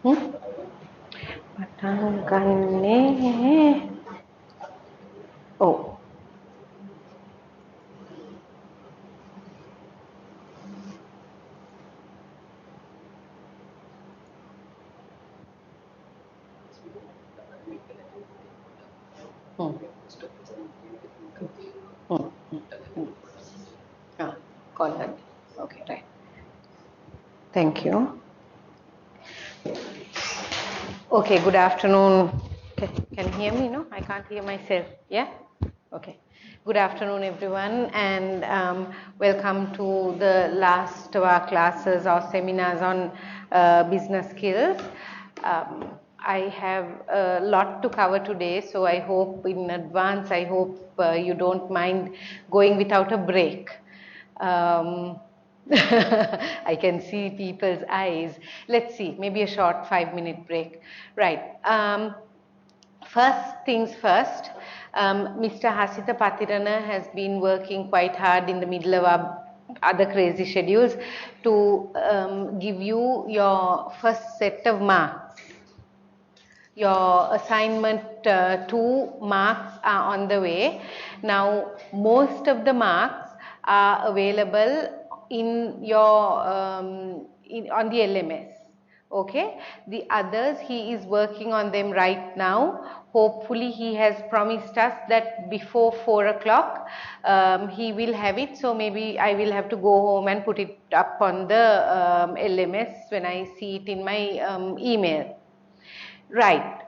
Hmm? Patan ganne. Oh. Hmm. Hmm. Hmm. Hmm. Ah, call her. Okay, right. Thank you. Okay, good afternoon. Can you hear me? No, I can't hear myself. Yeah? Okay. Good afternoon, everyone, and welcome to the last of our classes or seminars on business skills. I have a lot to cover today, so I hope in advance, I hope you don't mind going without a break. Um, I can see people's eyes. Let's see, maybe a short 5-minute break. Right. First things first, Mr. Hasitha Patirana has been working quite hard in the middle of our other crazy schedules to give you your first set of marks. Your assignment 2 marks are on the way. Now, most of the marks are available in your on the LMS. Okay, the others he is working on them right now. Hopefully, he has promised us that before 4 o'clock he will have it. So maybe I will have to go home and put it up on the LMS when I see it in my email. Right.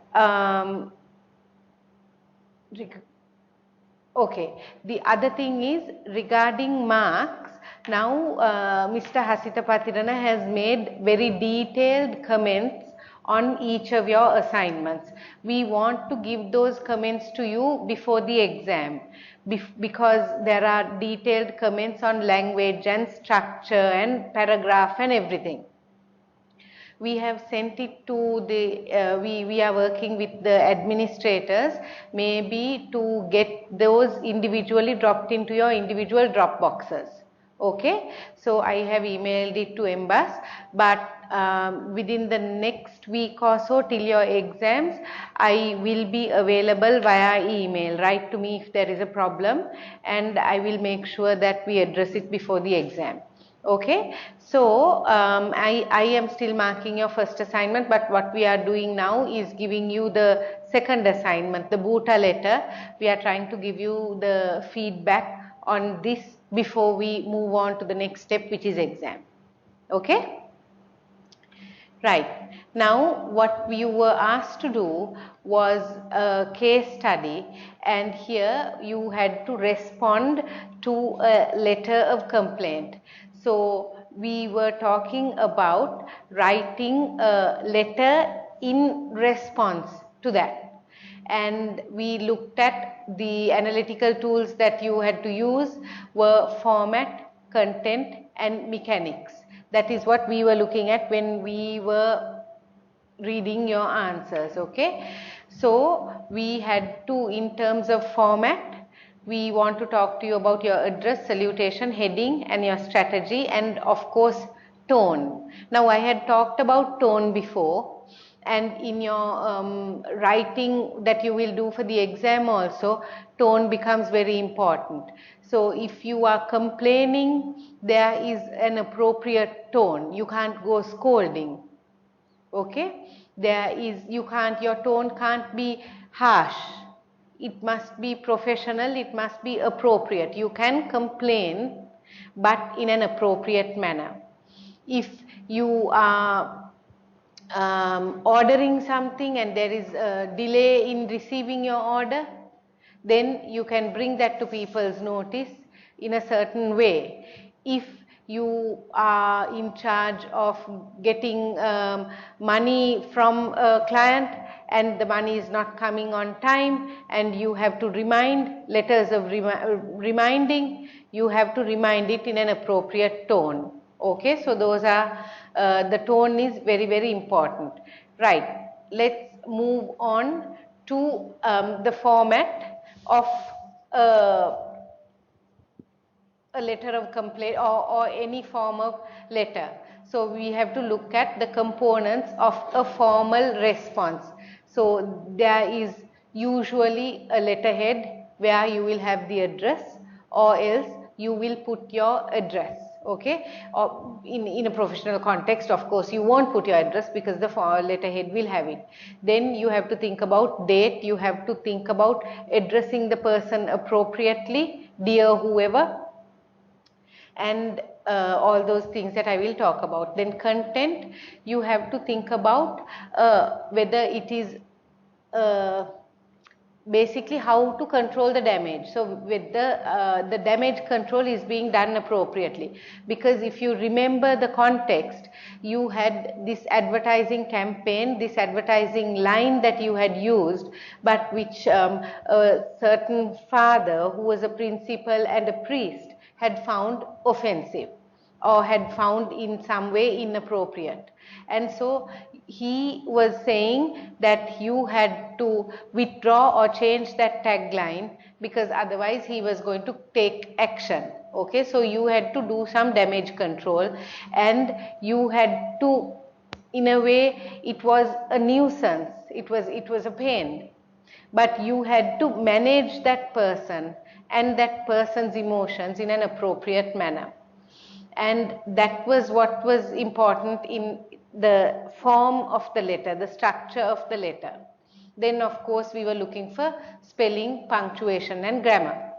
Okay. The other thing is regarding marks. Now, Mr. Hasitha Patirana has made very detailed comments on each of your assignments. We want to give those comments to you before the exam because there are detailed comments on language and structure and paragraph and everything. We have sent it to the we are working with the administrators maybe to get those individually dropped into your individual drop boxes. Okay, so I have emailed it to Embas, but within the next week or so till your exams I will be available via email. Write to me if there is a problem and I will make sure that we address it before the exam. Okay, so I am still marking your first assignment, but what we are doing now is giving you the second assignment, the Bhuta letter. We are trying to give you the feedback on this before we move on to the next step, which is exam. Okay? Right. Now, what you were asked to do was a case study, and here you had to respond to a letter of complaint. So, we were talking about writing a letter in response to that. And we looked at the analytical tools that you had to use were format, content, and mechanics. That is what we were looking at when we were reading your answers. Okay, so we had to, in terms of format, we want to talk to you about your address, salutation, heading, and your strategy, and of course tone. Now, I had talked about tone before, and in your writing that you will do for the exam also, tone becomes very important. So if you are complaining, there is an appropriate tone. You can't go scolding. Okay, there is, you can't, your tone can't be harsh. It must be professional, it must be appropriate. You can complain, but in an appropriate manner. If you are ordering something and there is a delay in receiving your order, then you can bring that to people's notice in a certain way. If you are in charge of getting money from a client and the money is not coming on time and you have to remind, letters of reminding, you have to remind it in an appropriate tone. Okay, so those are, the tone is very, very important. Right, let's move on to the format of a letter of complaint or any form of letter. So we have to look at the components of a formal response. So there is usually a letterhead where you will have the address, or else you will put your address, okay? Or in a professional context, of course, you won't put your address because the letterhead will have it. Then you have to think about date, you have to think about addressing the person appropriately, dear whoever, and all those things that I will talk about. Then content, you have to think about whether it is basically how to control the damage. So with the damage control is being done appropriately, because if you remember the context, you had this advertising campaign, this advertising line that you had used, but which a certain father who was a principal and a priest had found offensive, or had found in some way inappropriate. And so he was saying that you had to withdraw or change that tagline, because otherwise he was going to take action. Okay, so you had to do some damage control, and you had to, in a way, it was a nuisance, it was a pain, but you had to manage that person and that person's emotions in an appropriate manner. And that was what was important in the form of the letter, the structure of the letter. Then of course we were looking for spelling, punctuation and grammar.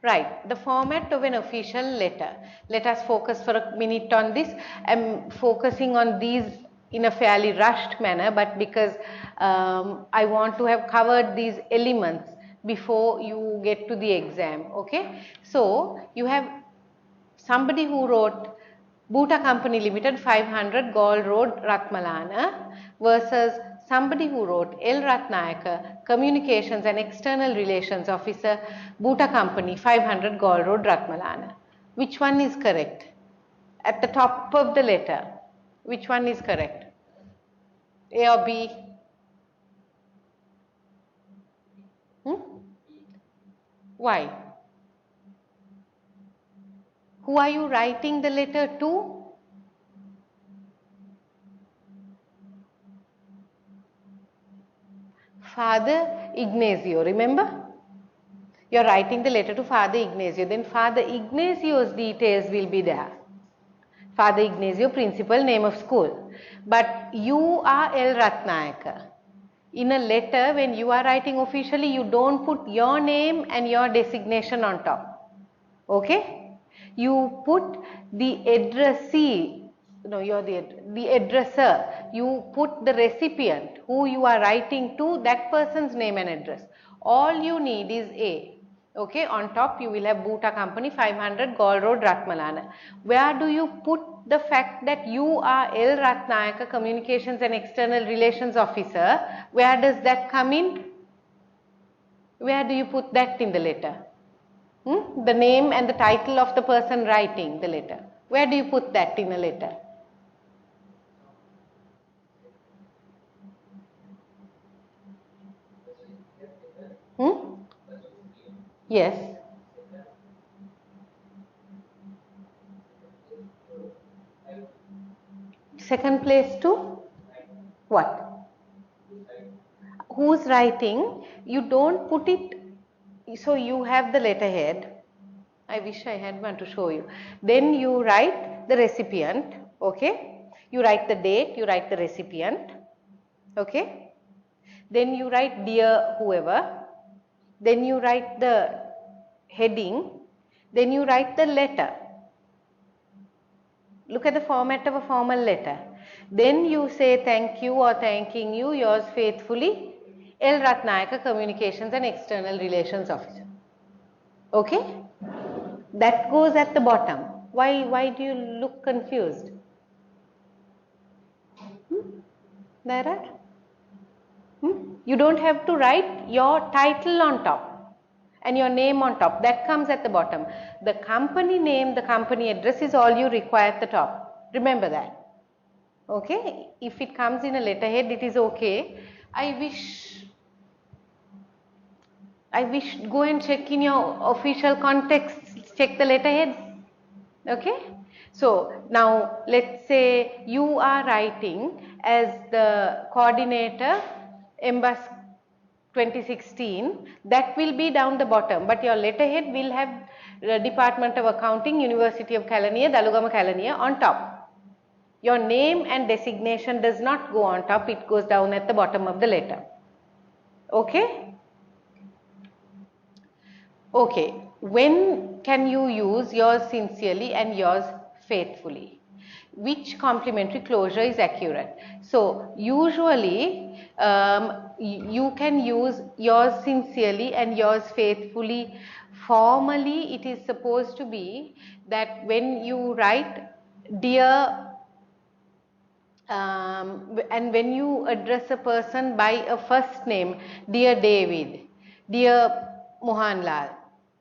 Right, the format of an official letter. Let us focus for a minute on this. I'm focusing on these in a fairly rushed manner, but because I want to have covered these elements before you get to the exam, okay? So you have somebody who wrote Buta Company Limited, 500 Gaul Road, Ratmalana, versus somebody who wrote L. Ratnayaka, Communications and External Relations Officer, Buta Company, 500 Gaul Road, Ratmalana. Which one is correct? At the top of the letter, which one is correct? A or B? Why? Who are you writing the letter to? Father Ignazio, remember? You're writing the letter to Father Ignazio, then Father Ignazio's details will be there. Father Ignazio, principal, name of school. But you are L. Ratnayaka. In a letter, when you are writing officially, you don't put your name and your designation on top. Okay? You put the addressee, no, you're the addresser. You put the recipient, who you are writing to, that person's name and address. All you need is A. Okay, on top you will have Buta Company, 500 Gaul Road, Ratmalana. Where do you put the fact that you are L. Ratnayaka, Communications and External Relations Officer? Where does that come in? Where do you put that in the letter? The name and the title of the person writing the letter. Where do you put that in a letter? Yes. Second place to what? Who's writing? You don't put it, so you have the letterhead. I wish I had one to show you. Then you write the recipient, okay? You write the date, you write the recipient, okay? Then you write dear whoever. Then you write the heading. Then you write the letter. Look at the format of a formal letter. Then you say thank you or thanking you, yours faithfully, L. Ratnayaka, Communications and External Relations Officer. Okay? That goes at the bottom. Why do you look confused? Nairat? You don't have to write your title on top and your name on top. That comes at the bottom. The company name, the company address is all you require at the top. Remember that. Okay? If it comes in a letterhead, it is okay. I wish go and check in your official context, check the letterhead. Okay? So now let's say you are writing as the coordinator MBUS 2016, that will be down the bottom, but your letterhead will have Department of Accounting, University of Kelaniya, Dalugama Kelaniya on top. Your name and designation does not go on top, it goes down at the bottom of the letter. Okay? Okay, when can you use yours sincerely and yours faithfully? Which complementary closure is accurate? So, usually you can use yours sincerely and yours faithfully. Formally, it is supposed to be that when you write dear and when you address a person by a first name, dear David, dear Mohanlal,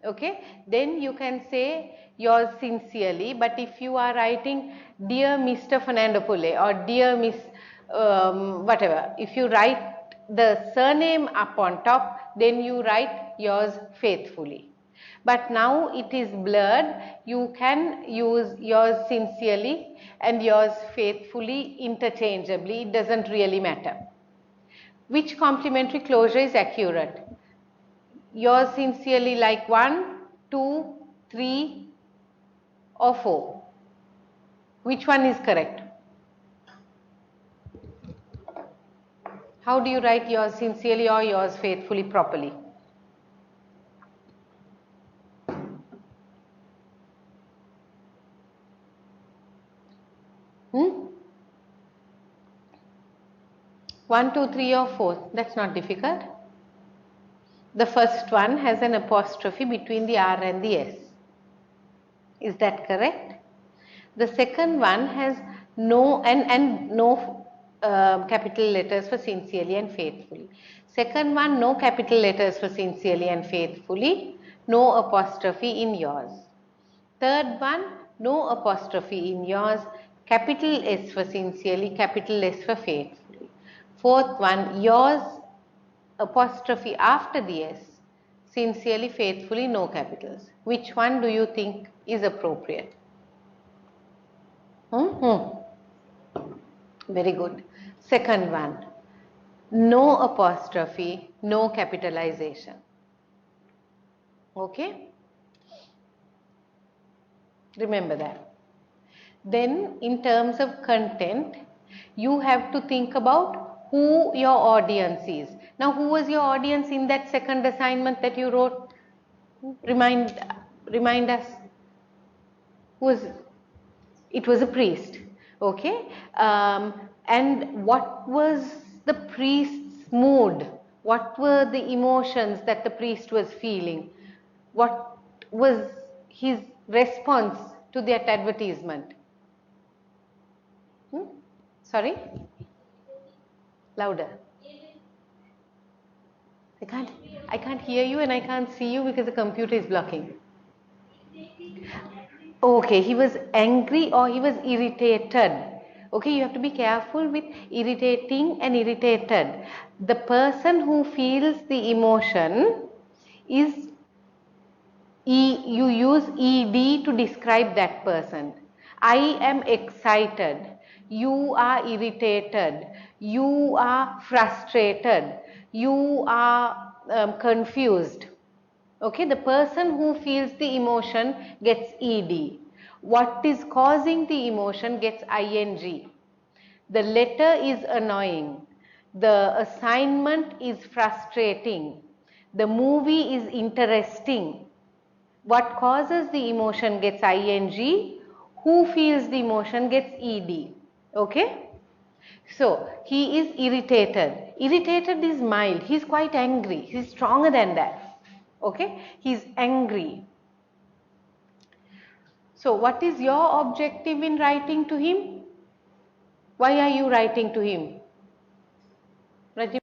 okay, then you can say yours sincerely. But if you are writing dear Mr. Fernando Pule or dear Miss whatever, if you write the surname up on top, then you write yours faithfully. But now it is blurred, you can use yours sincerely and yours faithfully interchangeably, it doesn't really matter. Which complementary closure is accurate? Yours sincerely like 1, 2, 3 or 4. Which one is correct? How do you write yours sincerely or yours faithfully properly? Hmm? 1, 2, 3 or 4, that's not difficult. The first one has an apostrophe between the R and the S. Is that correct? The second one has no and no capital letters for sincerely and faithfully. Second one, no capital letters for sincerely and faithfully, no apostrophe in yours. Third one, no apostrophe in yours, capital S for sincerely, capital S for faithfully. Fourth one, yours apostrophe after the S, sincerely, faithfully, no capitals. Which one do you think is appropriate? Very good. Second one, no apostrophe, no capitalization. Okay? Remember that. Then in terms of content, you have to think about who your audience is. Now, who was your audience in that second assignment that you wrote? Remind us. Who was it? It was a priest. Okay? And what was the priest's mood? What were the emotions that the priest was feeling? What was his response to that advertisement? Sorry? Louder. I can't I can't hear you and I can't see you because the computer is blocking. Okay, he was angry or he was irritated. Okay, you have to be careful with irritating and irritated. The person who feels the emotion is you use ed to describe that person. I am excited, you are irritated, you are frustrated, you are confused. Okay, the person who feels the emotion gets ed. What is causing the emotion gets ing. The letter is annoying, the assignment is frustrating, the movie is interesting. What causes the emotion gets ing, who feels the emotion gets ed. Okay? So, he is irritated. Irritated is mild, he is quite angry, he is stronger than that. Okay? He is angry. So, what is your objective in writing to him? Why are you writing to him? Rajib?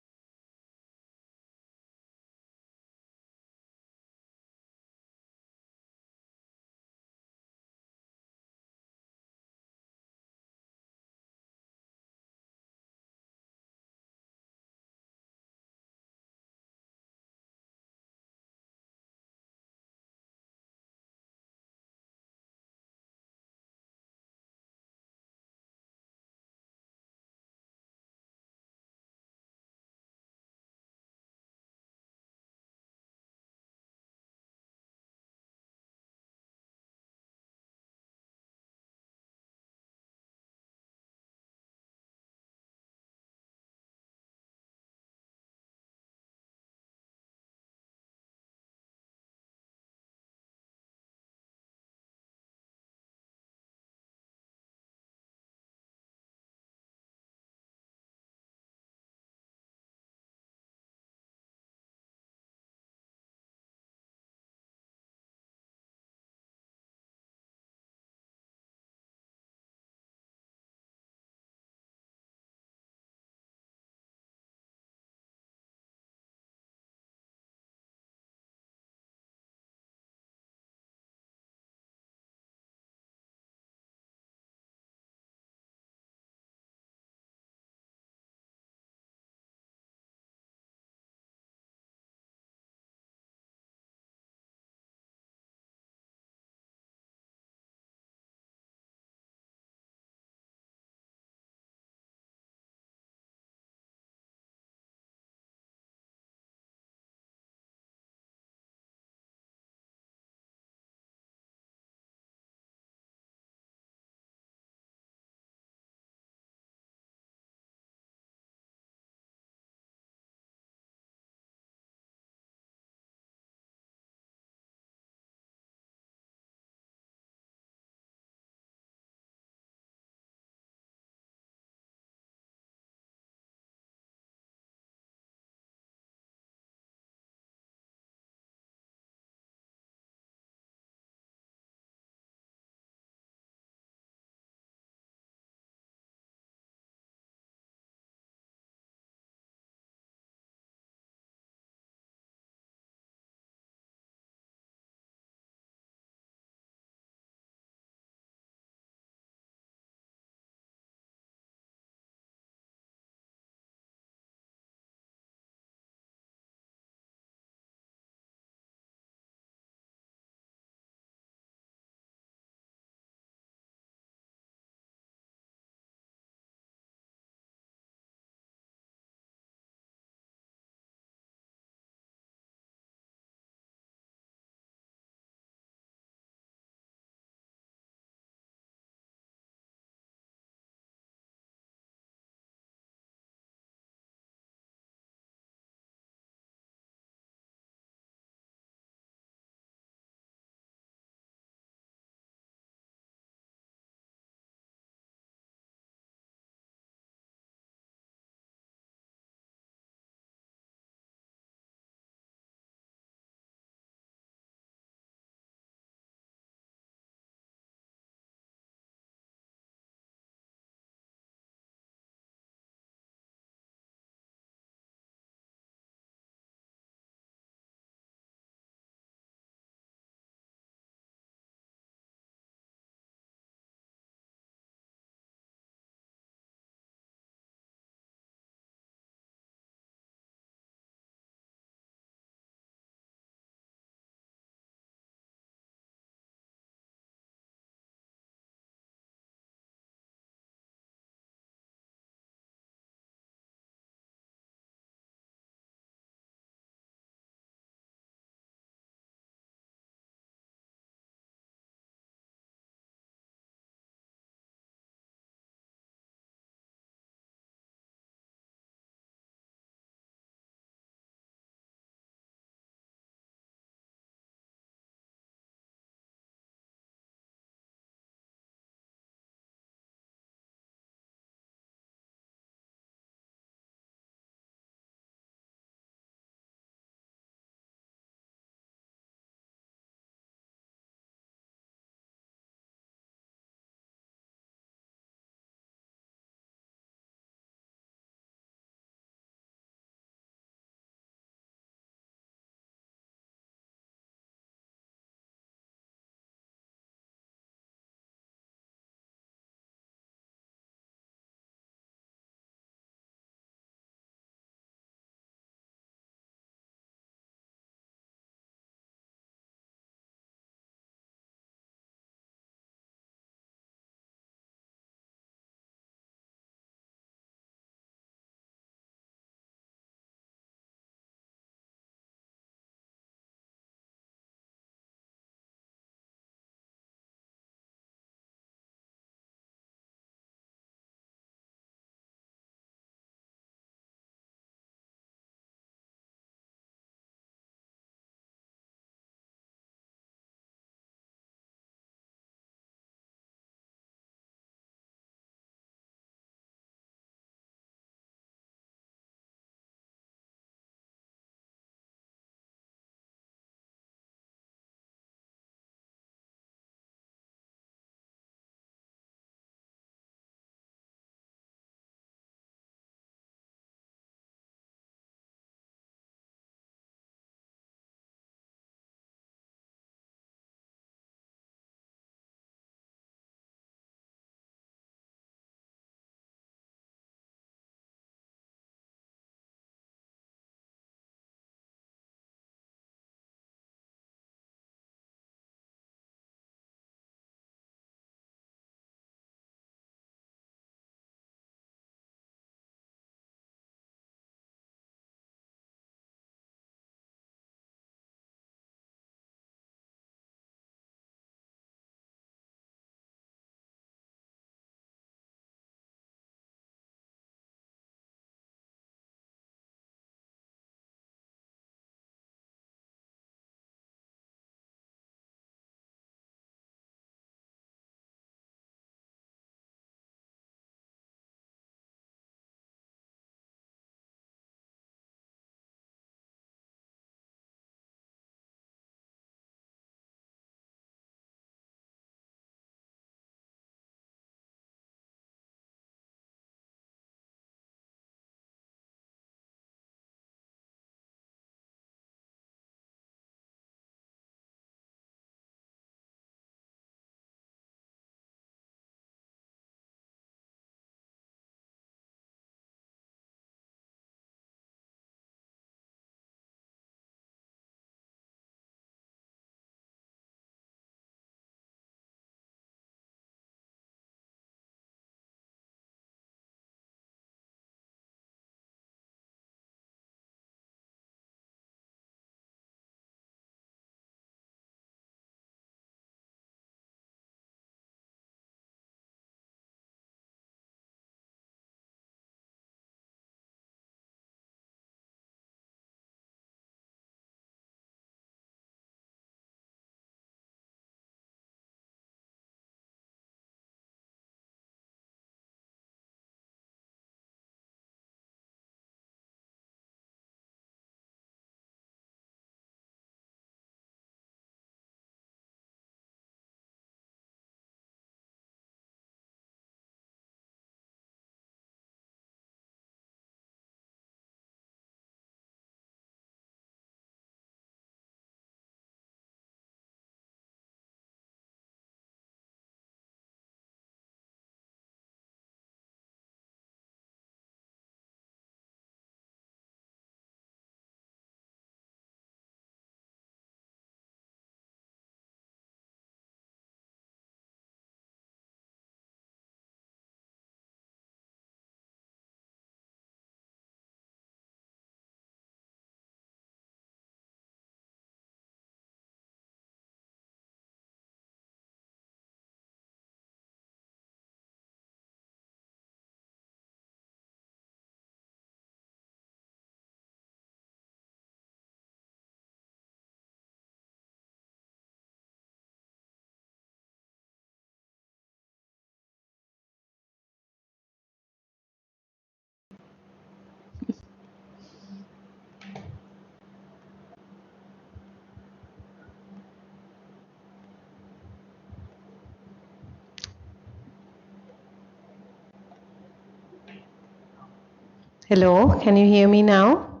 Hello, can you hear me now?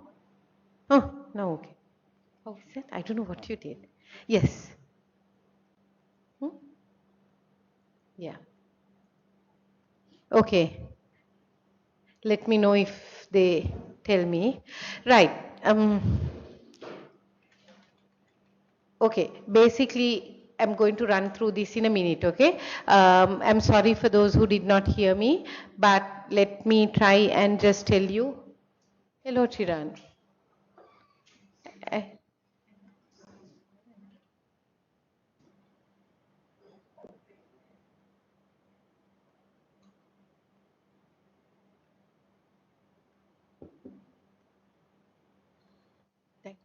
Oh, no, okay. How is that? I don't know what you did. Yes. Hmm? Yeah. Okay. Let me know if they tell me. Right. Okay. Basically, I'm going to run through this in a minute, okay? I'm sorry for those who did not hear me, but let me try and just tell you. Hello, Chiran. Eh, thank-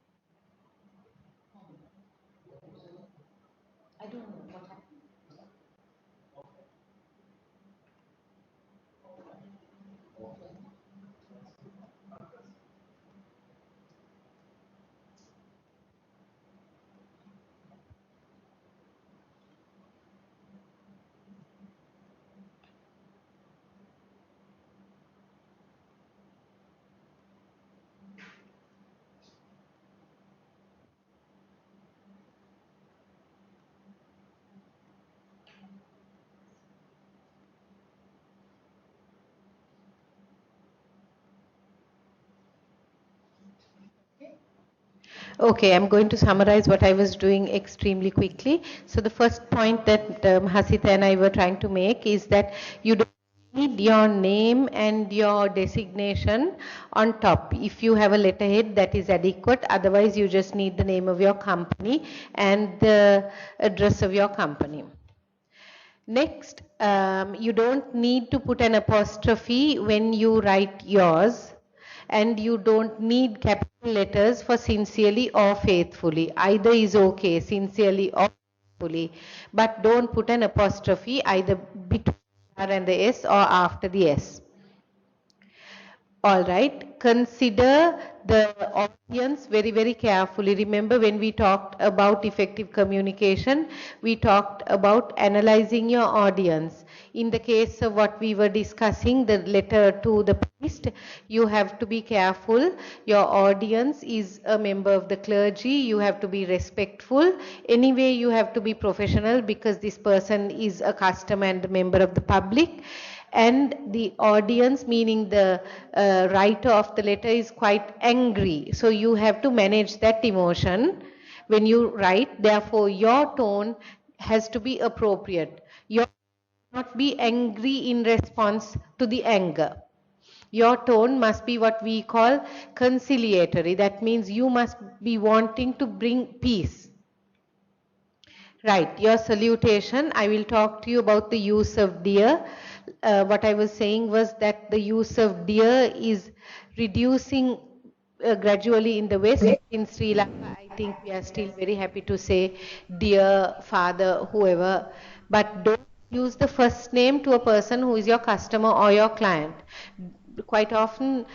I don't know what happened. Okay, I'm going to summarize what I was doing extremely quickly. So the first point that Hasita and I were trying to make is that you don't need your name and your designation on top. If you have a letterhead, that is adequate. Otherwise, you just need the name of your company and the address of your company. Next, you don't need to put an apostrophe when you write yours, and you don't need capital letters for sincerely or faithfully. Either is okay, sincerely or faithfully, but don't put an apostrophe either between R and the S or after the S. All right, consider the audience very, very carefully. Remember when we talked about effective communication, we talked about analyzing your audience. In the case of what we were discussing, the letter to the priest, you have to be careful. Your audience is a member of the clergy. You have to be respectful. Anyway, you have to be professional because this person is a customer and a member of the public, and the audience, meaning the writer of the letter, is quite angry, so you have to manage that emotion when you write. Therefore your tone has to be appropriate. You not be angry in response to the anger. Your tone must be what we call conciliatory. That means you must be wanting to bring peace. Right, your salutation. I will talk to you about the use of dear. What I was saying was that the use of dear is reducing gradually in the West. In Sri Lanka, I think we are still very happy to say dear father, whoever, but don't use the first name to a person who is your customer or your client. Quite often,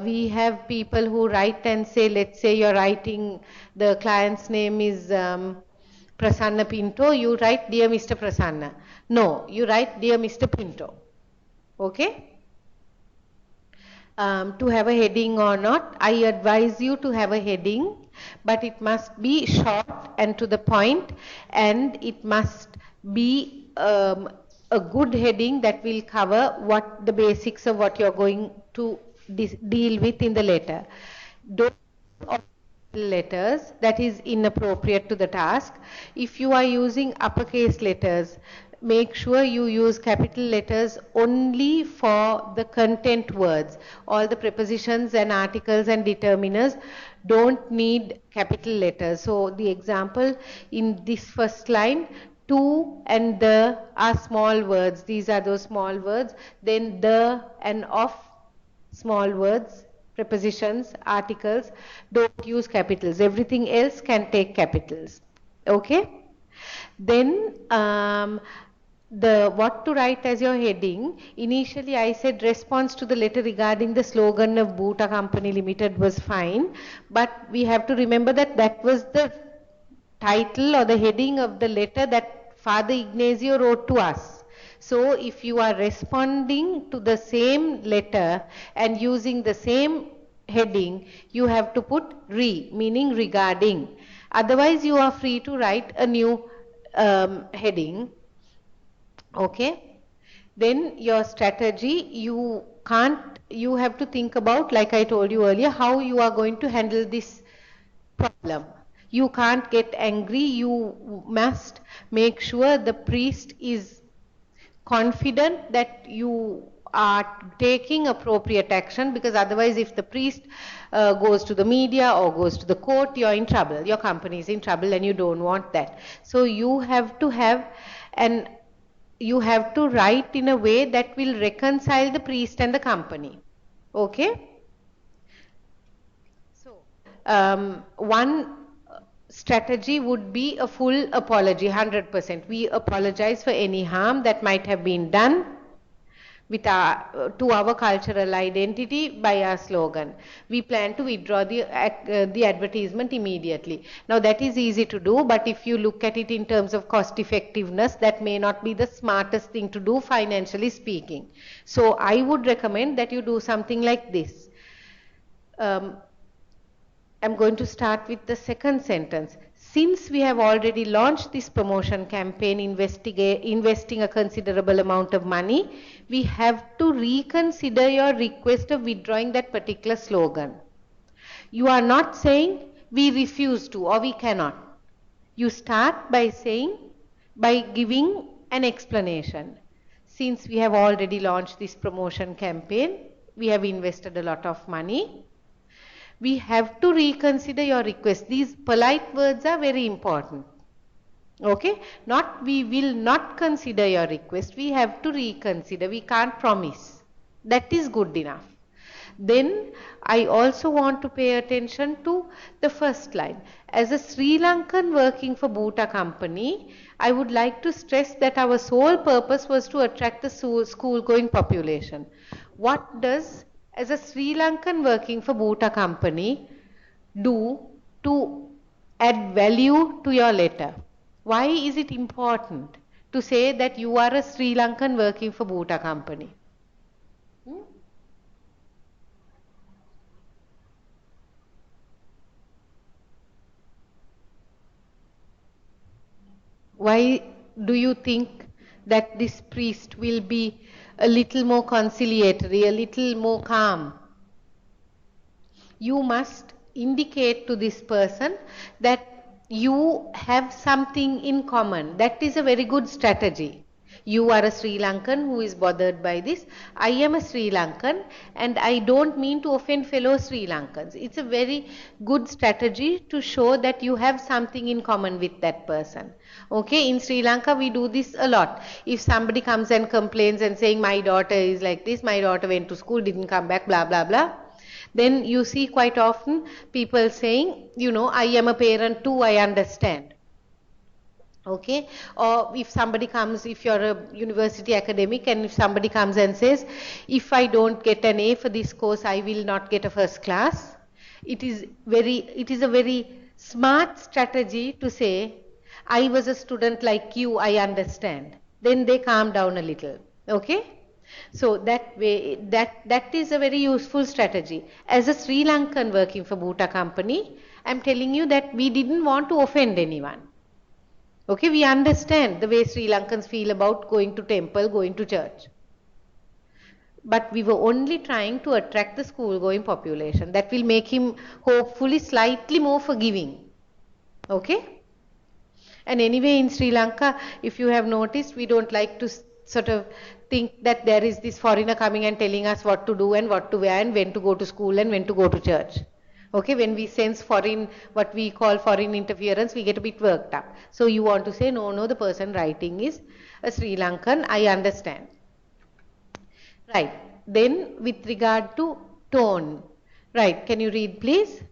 we have people who write and say, let's say you're writing, the client's name is Prasanna Pinto, you write dear Mr. Prasanna. No, you write dear Mr. Pinto. Okay? To have a heading or not, I advise you to have a heading, but it must be short and to the point, and it must be a good heading that will cover what the basics of what you're going to deal with in the letter. Don't letters, that is inappropriate to the task. If you are using uppercase letters, make sure you use capital letters only for the content words. All the prepositions and articles and determiners don't need capital letters. So the example in this first line, to and the are small words. These are those small words. Then the and of, small words, prepositions, articles, don't use capitals. Everything else can take capitals. Okay? Then the what to write as your heading. Initially I said response to the letter regarding the slogan of Bhuta Company Limited was fine, but we have to remember that that was the title or the heading of the letter that Father Ignazio wrote to us. So if you are responding to the same letter and using the same heading, you have to put meaning regarding. Otherwise, you are free to write a new heading. Okay. Then your strategy, you have to think about, like I told you earlier, how you are going to handle this problem. You can't get angry. You must make sure the priest is confident that you are taking appropriate action, because otherwise if the priest goes to the media or goes to the court, you're in trouble, your company is in trouble, and you don't want that. So an you have to write in a way that will reconcile the priest and the company. Okay. So, one strategy would be a full apology, 100%. We apologize for any harm that might have been done to our cultural identity by our slogan. We plan to withdraw the advertisement immediately. Now that is easy to do, but if you look at it in terms of cost effectiveness, that may not be the smartest thing to do financially speaking. So I would recommend that you do something like this. Um, I'm going to start with the second sentence. Since we have already launched this promotion campaign investing a considerable amount of money, we have to reconsider your request of withdrawing that particular slogan. You are not saying we refuse to or we cannot. You start by giving an explanation. Since we have already launched this promotion campaign, we have invested a lot of money, we have to reconsider your request. These polite words are very important. Okay, not we will not consider your request, we have to reconsider, we can't promise. That is good enough. Then I also want to pay attention to the first line. As a Sri Lankan working for Bhuta company, I would like to stress that our sole purpose was to attract the school going population. What does, as a Sri Lankan working for Bhuta company, do to add value to your letter? Why is it important to say that you are a Sri Lankan working for Bhuta company? Hmm? Why do you think that this priest will be a little more conciliatory, a little more calm? You must indicate to this person that you have something in common. That is a very good strategy. You are a Sri Lankan who is bothered by this. I am a Sri Lankan and I don't mean to offend fellow Sri Lankans. It's a very good strategy to show that you have something in common with that person. Okay, in Sri Lanka we do this a lot. If somebody comes and complains and saying my daughter is like this, my daughter went to school, didn't come back, blah, blah, blah. Then you see quite often people saying, you know, I am a parent too, I understand. Okay, or if somebody comes, if you're a university academic and if somebody comes and says, if I don't get an A for this course, I will not get a first class. It is a very smart strategy to say, I was a student like you, I understand. Then they calm down a little. Okay. So that way, that is a very useful strategy. As a Sri Lankan working for Bhuta company, I'm telling you that we didn't want to offend anyone. Okay, we understand the way Sri Lankans feel about going to temple, going to church. But we were only trying to attract the school going population. That will make him hopefully slightly more forgiving. Okay? And anyway, in Sri Lanka, if you have noticed, we don't like to sort of think that there is this foreigner coming and telling us what to do and what to wear and when to go to school and when to go to church. Okay, when we sense foreign, what we call foreign interference, we get a bit worked up. So you want to say, no, no, the person writing is a Sri Lankan, I understand. Right. Then with regard to tone, right, can you read please?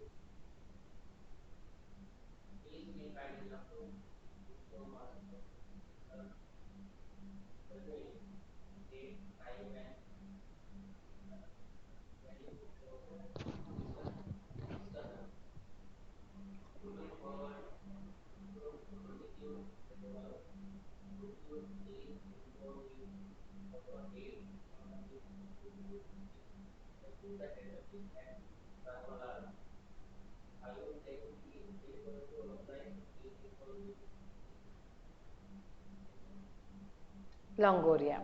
Longoria.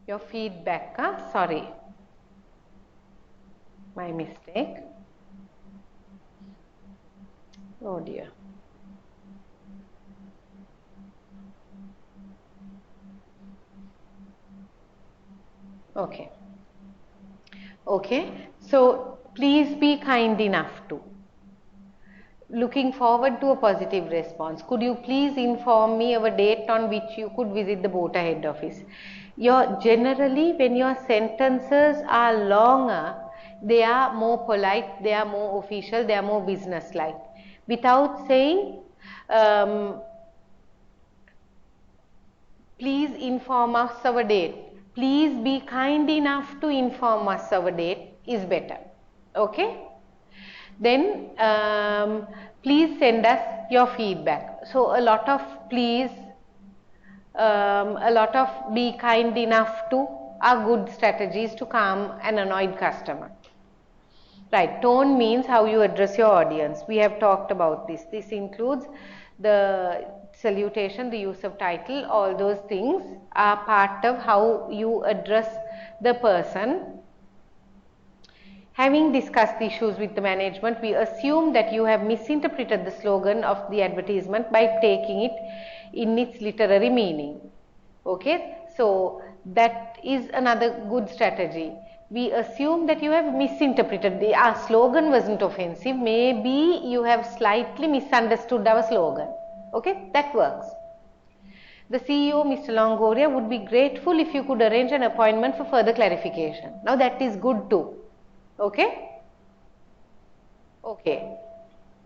Your feedback, huh? Sorry, my mistake. Oh dear. Okay. Okay. So please be kind enough to. Looking forward to a positive response. Could you please inform me of a date on which you could visit the BOTA head office? Generally, when your sentences are longer, they are more polite, they are more official, they are more business-like. Without saying, please inform us our date. Please be kind enough to inform us our date is better. Okay? Then please send us your feedback. So a lot of please, a lot of be kind enough to are good strategies to calm an annoyed customer. Right, tone means how you address your audience. We have talked about this. This includes the salutation, the use of title, all those things are part of how you address the person. Having discussed the issues with the management, we assume that you have misinterpreted the slogan of the advertisement by taking it in its literary meaning. Okay, so that is another good strategy. We assume that you have misinterpreted. Our slogan wasn't offensive. Maybe you have slightly misunderstood our slogan. Okay, that works. The CEO, Mr. Longoria, would be grateful if you could arrange an appointment for further clarification. Now that is good too. Okay? Okay.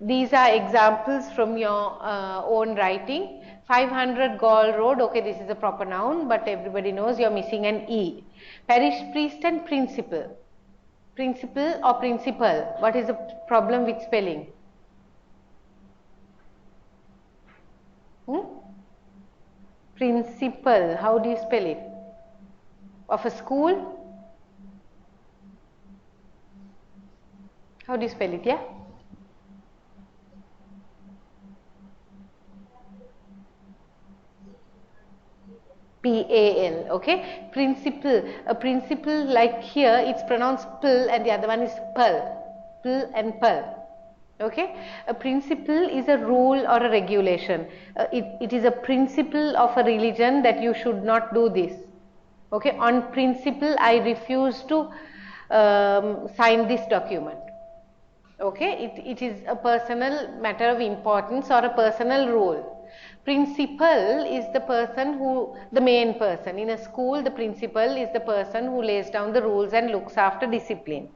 These are examples from your own writing. 500 Gall Road, okay, this is a proper noun, but everybody knows you're missing an E. Parish priest and principal. Principal or principal? What is the problem with spelling? Principal, how do you spell it? Of a school? How do you spell it, yeah? P-A-L, okay? Principal, a principal like here, it's pronounced pill and the other one is pearl. Pill and pearl. Okay, a principle is a rule or a regulation. It is a principle of a religion that you should not do this. Okay, on principle, I refuse to sign this document. Okay, it is a personal matter of importance or a personal rule. Principal is the person who, the main person. In a school, the principal is the person who lays down the rules and looks after discipline.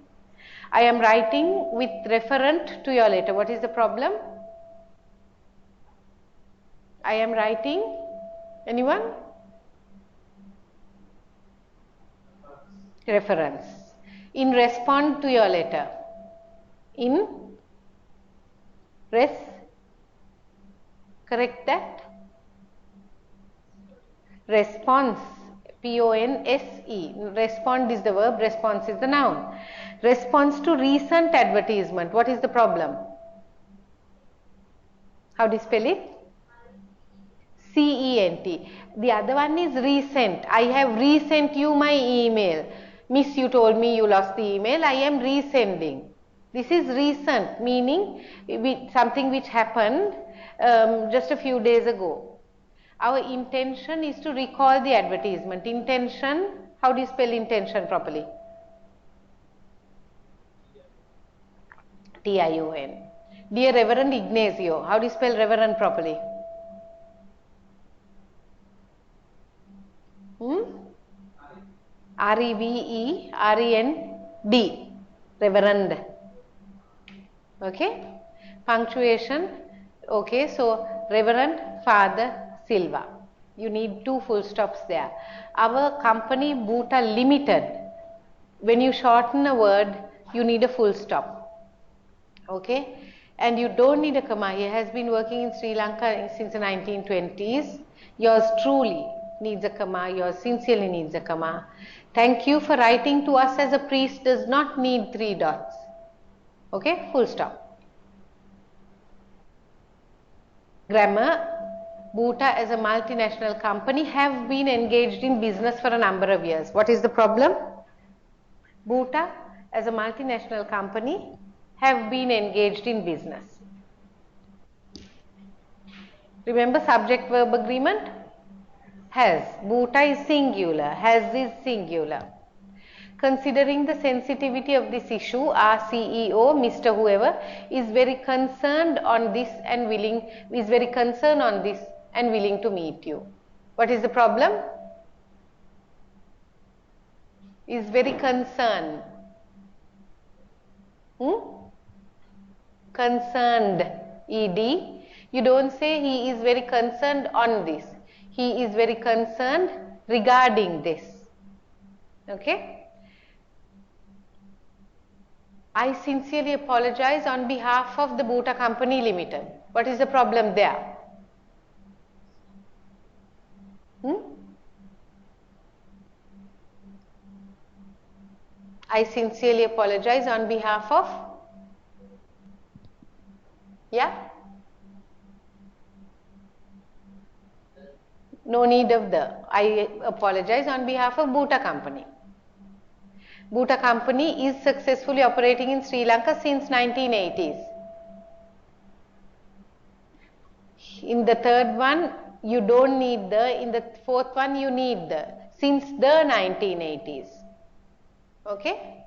I am writing with referent to your letter. What is the problem? I am writing, anyone? Reference. In response to your letter. In correct that? Response. P-O-N-S-E. Respond is the verb, response is the noun. Response to recent advertisement. What is the problem? How do you spell it? C-E-N-T. The other one is recent. I have resent you my email. Miss, you told me you lost the email. I am resending. This is recent, meaning something which happened just a few days ago. Our intention is to recall the advertisement. Intention, how do you spell intention properly? T-I-O-N. Dear Reverend Ignacio, how do you spell Reverend properly? R-E-V-E-R-E-N-D. Reverend. Okay. Punctuation. Okay. So, Reverend Father Silva. You need 2 full stops there. Our company Bhuta Limited. When you shorten a word, you need a full stop. Okay. And you don't need a comma. He has been working in Sri Lanka since the 1920s. Yours truly. needs a comma, yours sincerely needs a comma. Thank you for writing to us as a priest does not need 3 dots. Okay, full stop. Grammar. Bhuta as a multinational company have been engaged in business for a number of years. What is the problem? Bhuta as a multinational company have been engaged in business. Remember subject verb agreement? Has. Bhuta is singular. Has is singular. Considering the sensitivity of this issue, our CEO, Mr. Whoever, is very concerned on this and willing to meet you. What is the problem? Is very concerned. Concerned, ed. You don't say he is very concerned on this. He is very concerned regarding this. Okay. I sincerely apologize on behalf of the Bhuta Company Limited. What is the problem there? I sincerely apologize on behalf of, yeah? No need of the. I apologize on behalf of Bhuta Company. Bhuta Company is successfully operating in Sri Lanka since 1980s. In the third one, you don't need the. In the fourth one, you need the. Since the 1980s. Okay?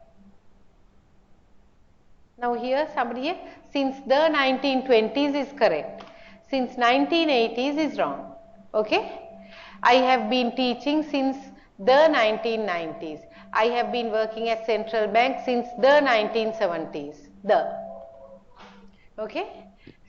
Now here, somebody here, since the 1920s is correct. Since 1980s is wrong. Okay? I have been teaching since the 1990s. I have been working at Central Bank since the 1970s. The. Okay?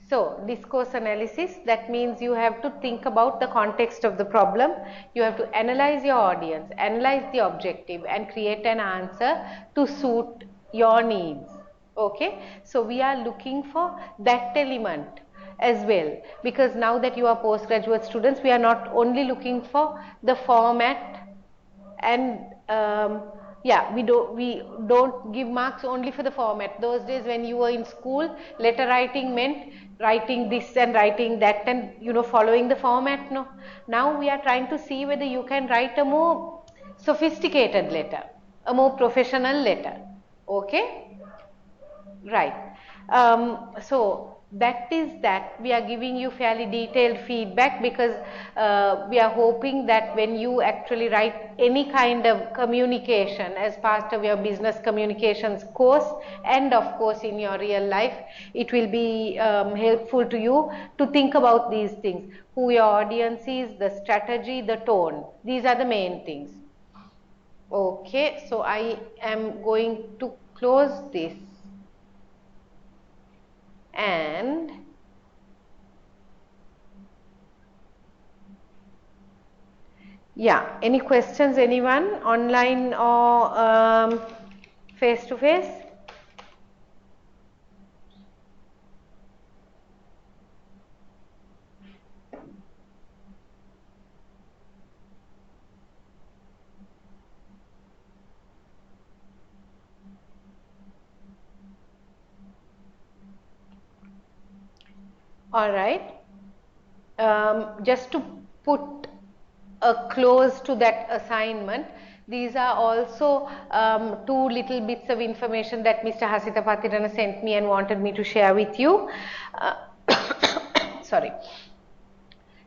So, discourse analysis, that means you have to think about the context of the problem. You have to analyze your audience, analyze the objective and create an answer to suit your needs. Okay? So, we are looking for that element as well, because now that you are postgraduate students, we are not only looking for the format and yeah, we don't give marks only for the format. Those days when you were in school, letter writing meant writing this and writing that and following the format. No, now we are trying to see whether you can write a more sophisticated letter, a more professional letter. Okay, right. So that is that we are giving you fairly detailed feedback, because we are hoping that when you actually write any kind of communication as part of your business communications course, and of course in your real life, it will be helpful to you to think about these things: who your audience is, the strategy, the tone. These are the main things. Okay, so I am going to close this. And yeah, any questions, anyone, online or face to face? All right. Just to put a close to that assignment, these are also 2 little bits of information that Mr. Hasita Patirana sent me and wanted me to share with you. Sorry.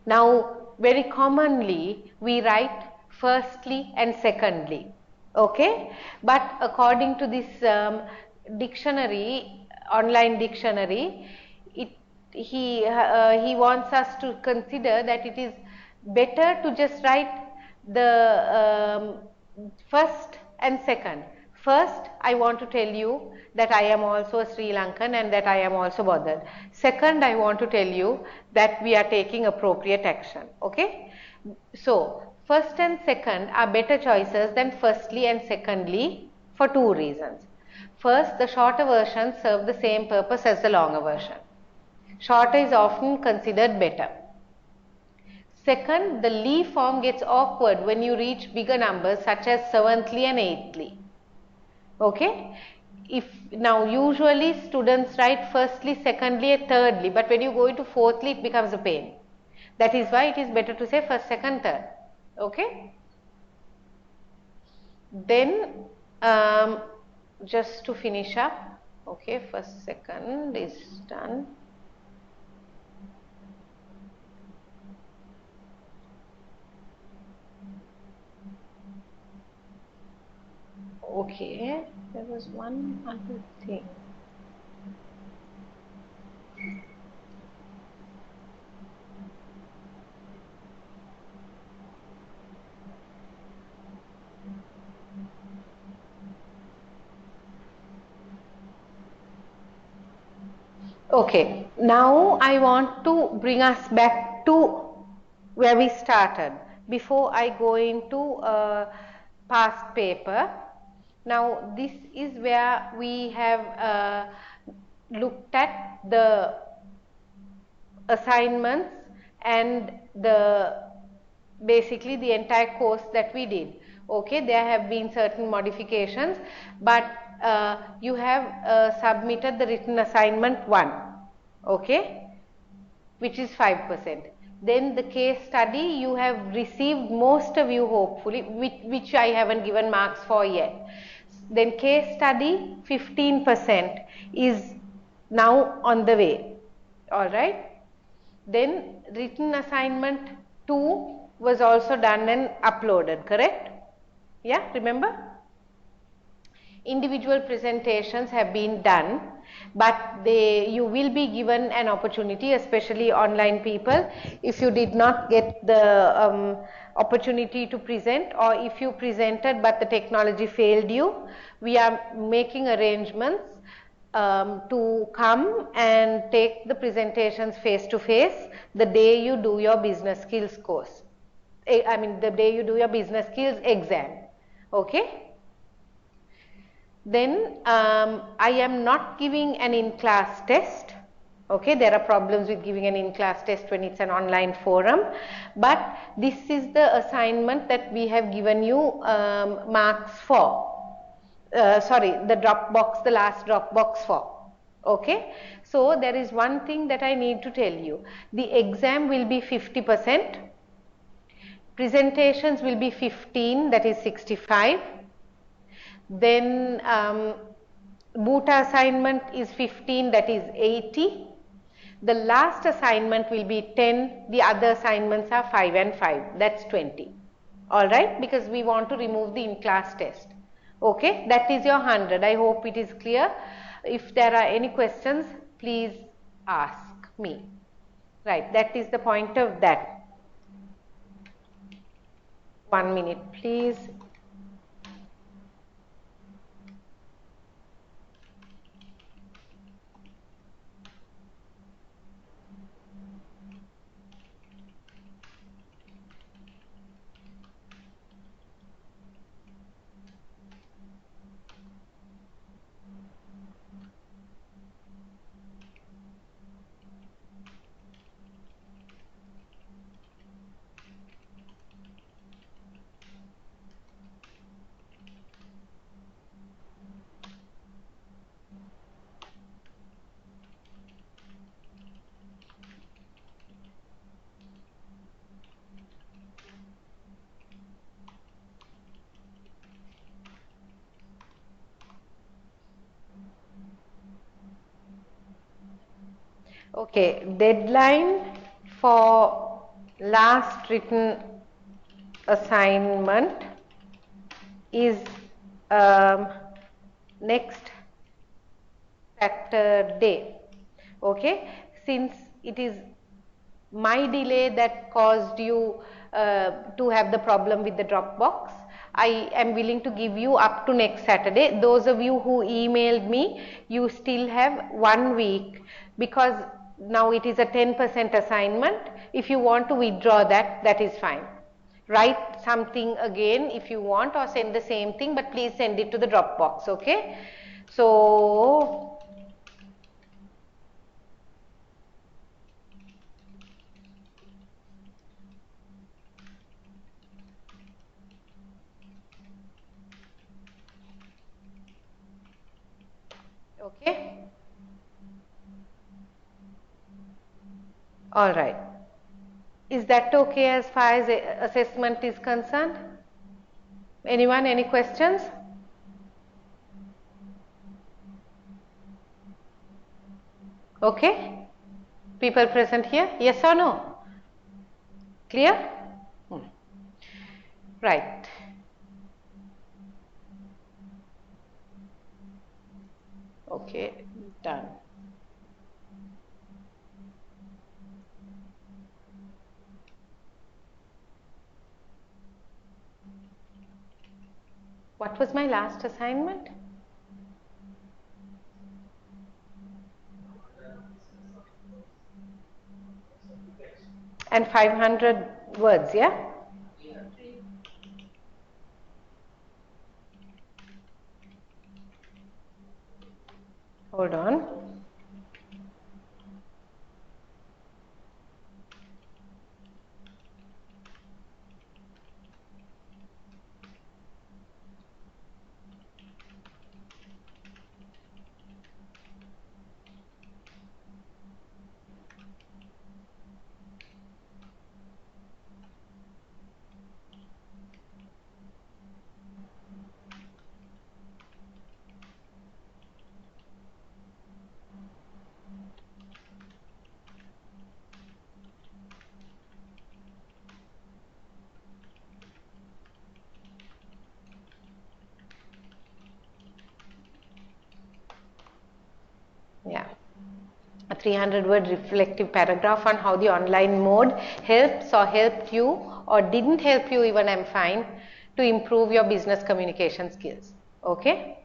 Now, very commonly we write firstly and secondly. Okay, but according to this dictionary, online dictionary, he wants us to consider that it is better to just write the first and second. First, I want to tell you that I am also a Sri Lankan and that I am also bothered. Second, I want to tell you that we are taking appropriate action. Okay, so first and second are better choices than firstly and secondly for 2 reasons. First, the shorter versions serve the same purpose as the longer version. Shorter is often considered better. Second, the Lee form gets awkward when you reach bigger numbers such as seventhly and eighthly. Okay? If now usually students write firstly, secondly and thirdly, but when you go into fourthly it becomes a pain. That is why it is better to say first, second, third. Okay? Then just to finish up, okay, first, second is done. Okay, there was one other thing. Okay, now I want to bring us back to where we started before I go into past paper. Now this is where we have looked at the assignments and basically the entire course that we did. Okay, there have been certain modifications, but you have submitted the written assignment 1, okay, which is 5%. Then the case study you have received, most of you hopefully, which I haven't given marks for yet. Then case study 15% is now on the way, alright. Then written assignment 2 was also done and uploaded, correct? Yeah, remember? Individual presentations have been done, but you will be given an opportunity, especially online people, if you did not get the opportunity to present, or if you presented but the technology failed you, we are making arrangements to come and take the presentations face to face the day you do your business skills course. I mean the day you do your business skills exam. Okay? Then I am not giving an in-class test. Okay, there are problems with giving an in-class test when it's an online forum, but this is the assignment that we have given you marks for. Sorry, the Dropbox, the last Dropbox for. Okay, so there is one thing that I need to tell you. The exam will be 50%, presentations will be 15, that is 65. Then Bhuta assignment is 15, that is 80. The last assignment will be 10, the other assignments are 5 and 5, that's 20. Alright, because we want to remove the in-class test. Okay, that is your 100. I hope it is clear. If there are any questions, please ask me. Right, that is the point of that. 1 minute, please. Okay, deadline for last written assignment is next Saturday. Okay, since it is my delay that caused you to have the problem with the Dropbox, I am willing to give you up to next Saturday. Those of you who emailed me, you still have 1 week, because now it is a 10% assignment. If you want to withdraw that, that is fine. Write something again if you want, or send the same thing, but please send it to the Dropbox, okay? So All right. Is that okay as far as assessment is concerned? Anyone, any questions? Okay. People present here, yes or no? Clear? Hmm. Right. Okay, done. What was my last assignment? And 500 words, yeah? Hold on. Yeah. A 300-word reflective paragraph on how the online mode helps or helped you or didn't help you, even I'm fine, to improve your business communication skills. Okay?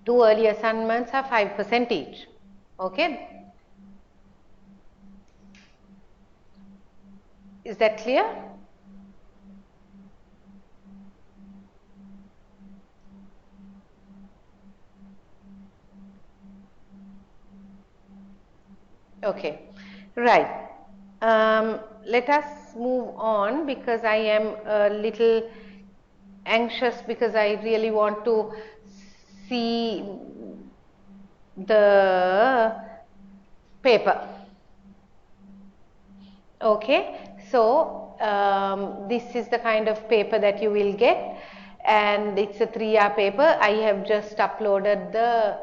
Two early assignments are 5% each. Okay? Is that clear? Okay, right. Let us move on because I am a little anxious because I really want to see the paper. Okay, so this is the kind of paper that you will get, and it's a 3-hour paper. I have just uploaded the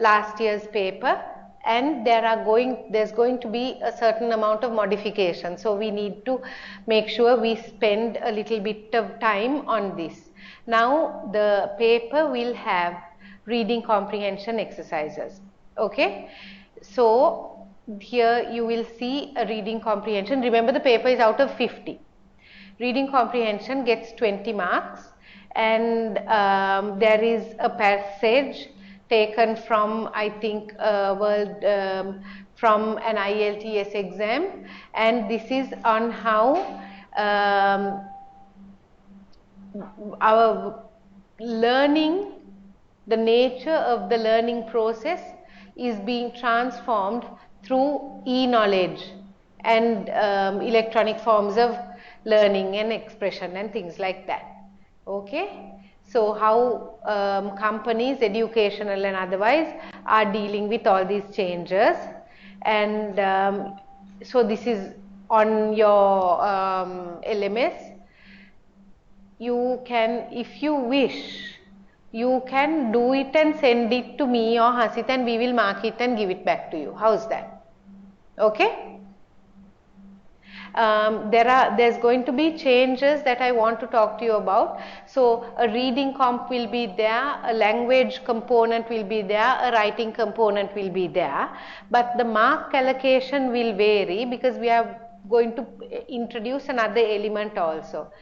last year's paper, and there's going to be a certain amount of modification. So we need to make sure we spend a little bit of time on this. Now the paper will have reading comprehension exercises. Okay, so here you will see a reading comprehension. Remember, the paper is out of 50. Reading comprehension gets 20 marks, and there is a passage taken from, I think, from an IELTS exam, and this is on how our learning, the nature of the learning process is being transformed through e-knowledge and electronic forms of learning and expression and things like that. Okay, so how companies, educational and otherwise, are dealing with all these changes, and so this is on your LMS. You can, if you wish, you can do it and send it to me or Hasit, and we will mark it and give it back to you. How's that? Okay? There's going to be changes that I want to talk to you about. So a reading comp will be there, a language component will be there, a writing component will be there, but the mark allocation will vary because we are going to introduce another element also.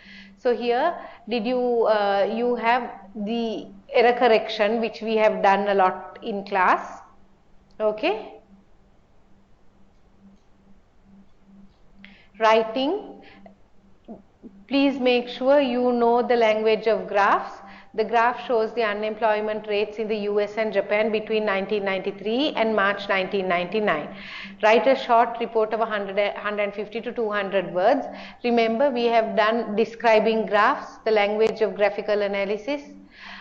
So here, did you you have the error correction, which we have done a lot in class. Okay. Writing, please make sure you know the language of graphs. The graph shows the unemployment rates in the US and Japan between 1993 and March 1999. Write a short report of 150 to 200 words. Remember, we have done describing graphs, the language of graphical analysis.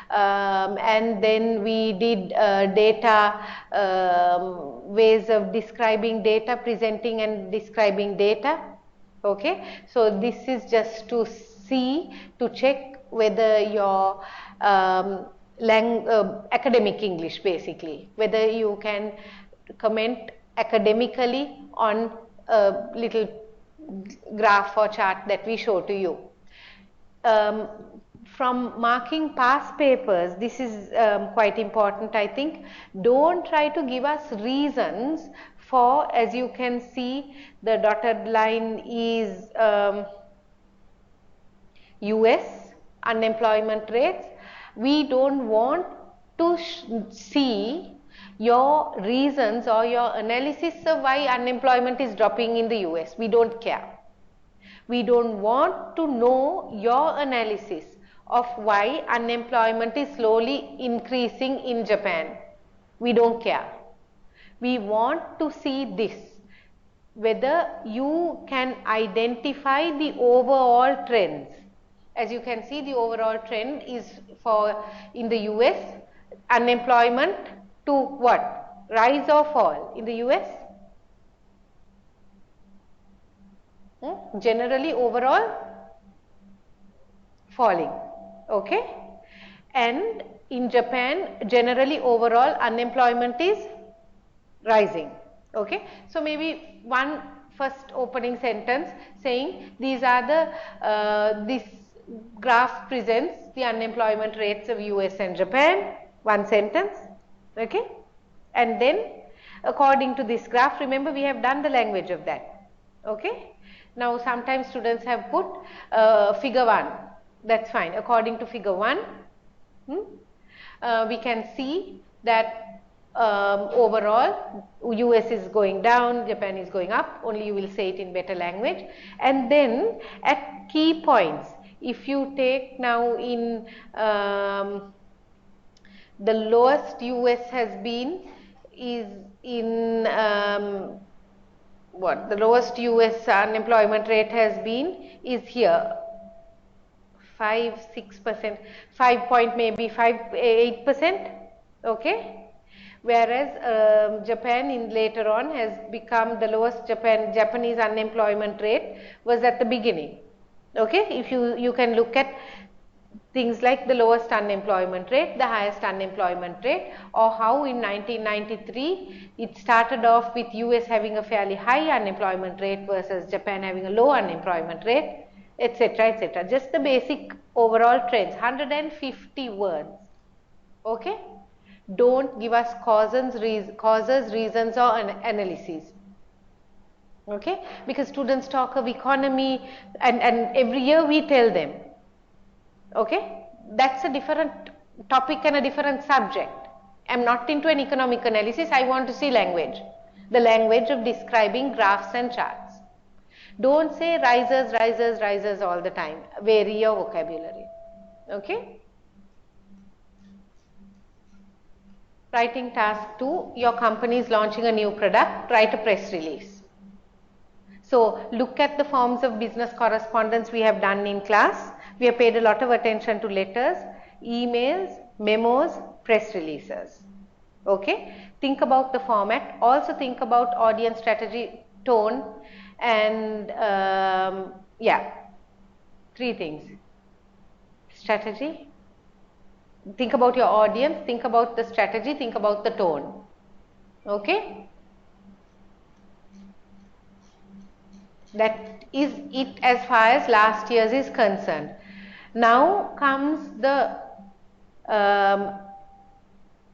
And then we did data, ways of describing data, presenting and describing data. Okay, so this is just to see, to check whether your academic English, basically, whether you can comment academically on a little graph or chart that we show to you. From marking past papers, this is quite important, I think. Don't try to give us reasons for, as you can see, the dotted line is US unemployment rates. We don't want to see your reasons or your analysis of why unemployment is dropping in the US. We don't care. We don't want to know your analysis of why unemployment is slowly increasing in Japan. We don't care. We want to see this, whether you can identify the overall trends. As you can see, the overall trend is for, in the US, unemployment to what? Rise or fall in the US? Generally overall falling. Okay, and in Japan generally overall unemployment is rising. Okay, so maybe one first opening sentence saying these are the this graph presents the unemployment rates of US and Japan, one sentence. Okay, and then according to this graph, remember we have done the language of that. Okay, now sometimes students have put figure 1. That's fine. According to figure 1, we can see that overall US is going down, Japan is going up, only you will say it in better language. And then at key points, if you take now in the lowest US has been is in what? The lowest US unemployment rate has been is here. 5-6%, 8%, okay, whereas Japan in later on has become the lowest. Japanese unemployment rate was at the beginning. Okay, if you can look at things like the lowest unemployment rate, the highest unemployment rate, or how in 1993 it started off with US having a fairly high unemployment rate versus Japan having a low unemployment rate, etc., etc. Just the basic overall trends, 150 words. Okay, don't give us causes, reasons or analyses. Okay, because students talk of economy and every year we tell them. Okay, that's a different topic and a different subject. I'm not into an economic analysis. I want to see language, the language of describing graphs and charts. Don't say risers, risers, risers all the time. Vary your vocabulary. Okay. Writing task 2, your company is launching a new product, write a press release. So look at the forms of business correspondence we have done in class. We have paid a lot of attention to letters, emails, memos, press releases. Okay. Think about the format. Also think about audience strategy, tone, and yeah, 3 things. Strategy, think about your audience, think about the strategy, think about the tone. Okay, that is it as far as last year's is concerned. Now comes the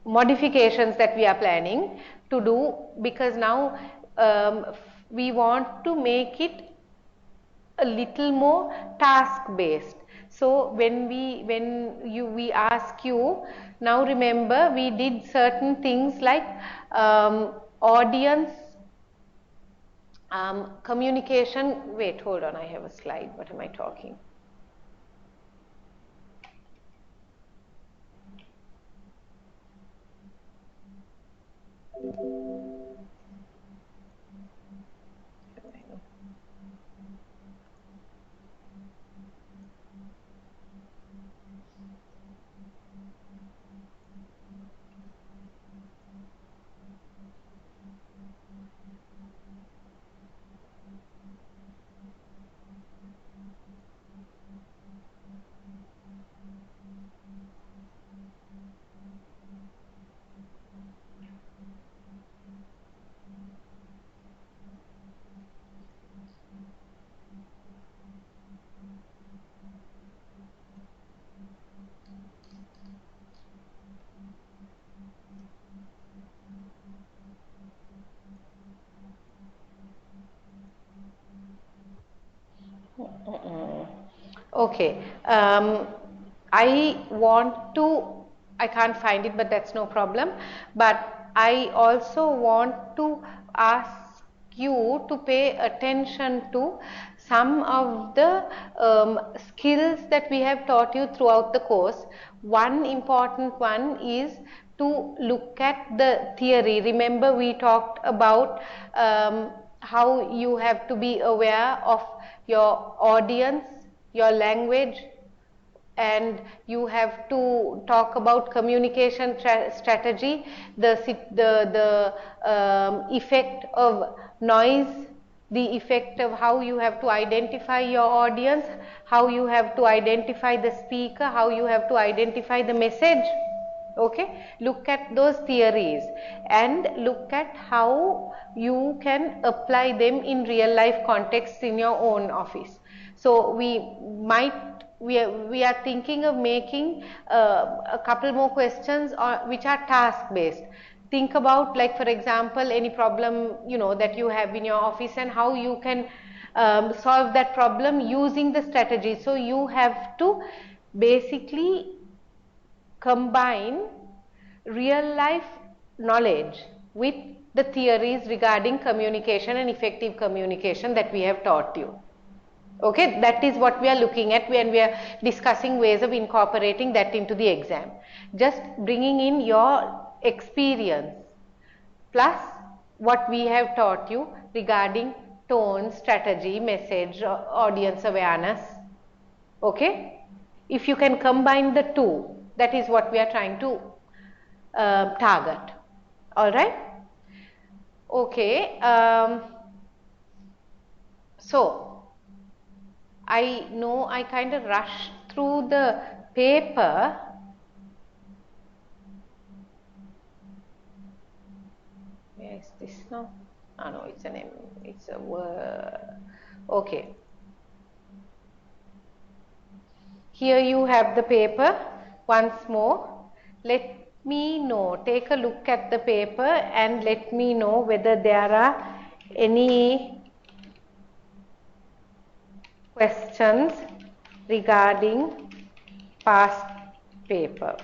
modifications that we are planning to do, because now we want to make it a little more task based. So when we ask you, now remember we did certain things like audience communication. Wait, hold on, I have a slide. What am I talking? Okay. I want to, I can't find it, but that's no problem. But I also want to ask you to pay attention to some of the skills that we have taught you throughout the course. One important one is to look at the theory. Remember, we talked about how you have to be aware of your audience, your language, and you have to talk about communication strategy, the effect of noise, the effect of how you have to identify your audience, how you have to identify the speaker, how you have to identify the message. Okay, look at those theories and look at how you can apply them in real life context in your own office. So we are thinking of making a couple more questions which are task based. Think about, like, for example, any problem that you have in your office and how you can solve that problem using the strategy. So you have to basically combine real life knowledge with the theories regarding communication and effective communication that we have taught you. Okay, that is what we are looking at when we are discussing ways of incorporating that into the exam. Just bringing in your experience plus what we have taught you regarding tone, strategy, message, audience awareness. Okay, if you can combine the two, that is what we are trying to target. All right. Okay. So I know I kind of rushed through the paper. Where is this now? Oh, no, it's an M. It's a word. Okay. Here you have the paper once more. Let me know, take a look at the paper and let me know whether there are any questions regarding past paper.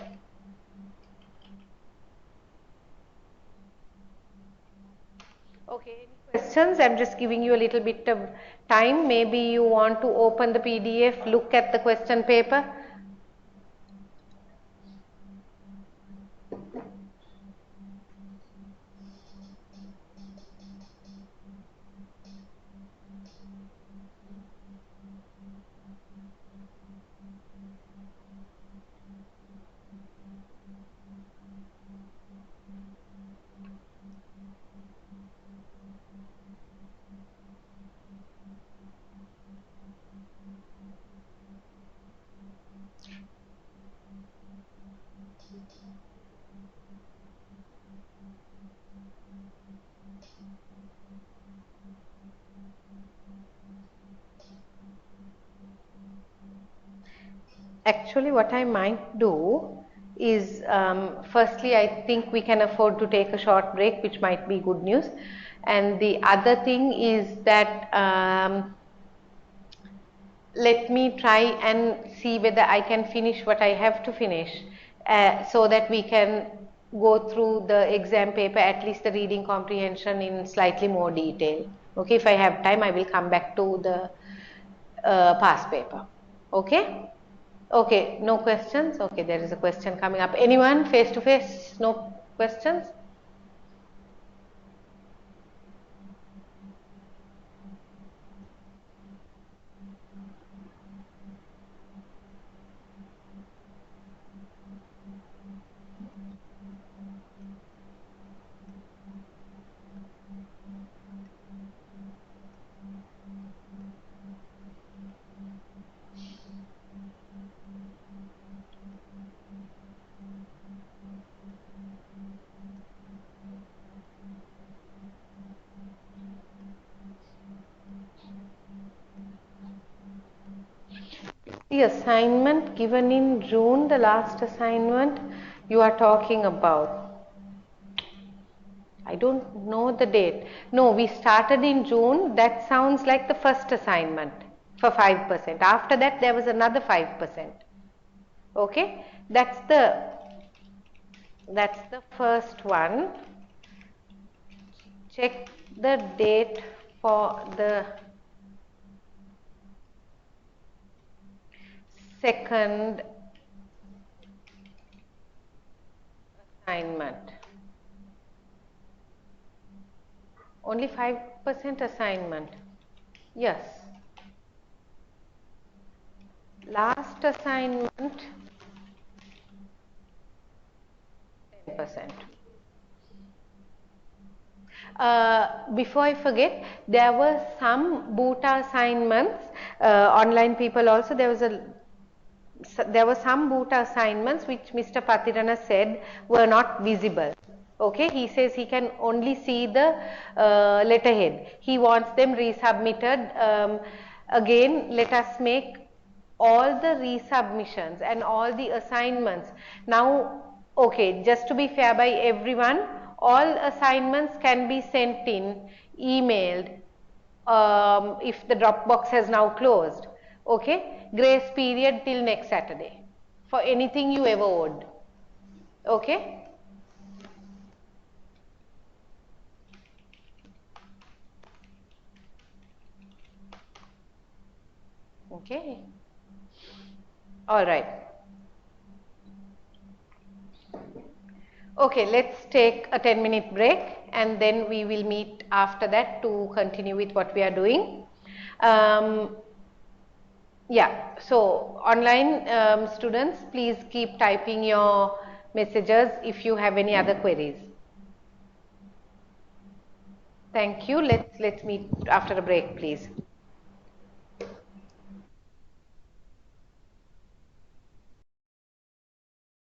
Okay, any questions? I'm just giving you a little bit of time. Maybe you want to open the PDF, look at the question paper. Actually, what I might do is, firstly, I think we can afford to take a short break, which might be good news. And the other thing is that let me try and see whether I can finish what I have to finish, so that we can go through the exam paper, at least the reading comprehension, in slightly more detail. Okay, if I have time, I will come back to the past paper. Okay. Okay, no questions? Okay, there is a question coming up. Anyone face to face? No questions? the assignment given in June, the last assignment you are talking about? I don't know the date. No, we started in June. That sounds like the first assignment for 5%. After that, there was another 5%. Okay, that's the first one. Check the date for the second assignment. Only 5% assignment. Yes. Last assignment 10%. Before I forget, there were some Bhuta assignments, online people also, there were some Bhuta assignments which Mr. Patirana said were not visible. Okay, he says he can only see the letterhead. He wants them resubmitted. Again, let us make all the resubmissions and all the assignments. Now, okay, just to be fair by everyone, all assignments can be sent in, emailed, if the Dropbox has now closed. Okay, grace period till next Saturday for anything you ever owed. Okay. Okay. All right. Okay, let's take a 10-minute break and then we will meet after that to continue with what we are doing. Yeah, so online students, please keep typing your messages if you have any other queries. Thank you. Let's meet after a break, please.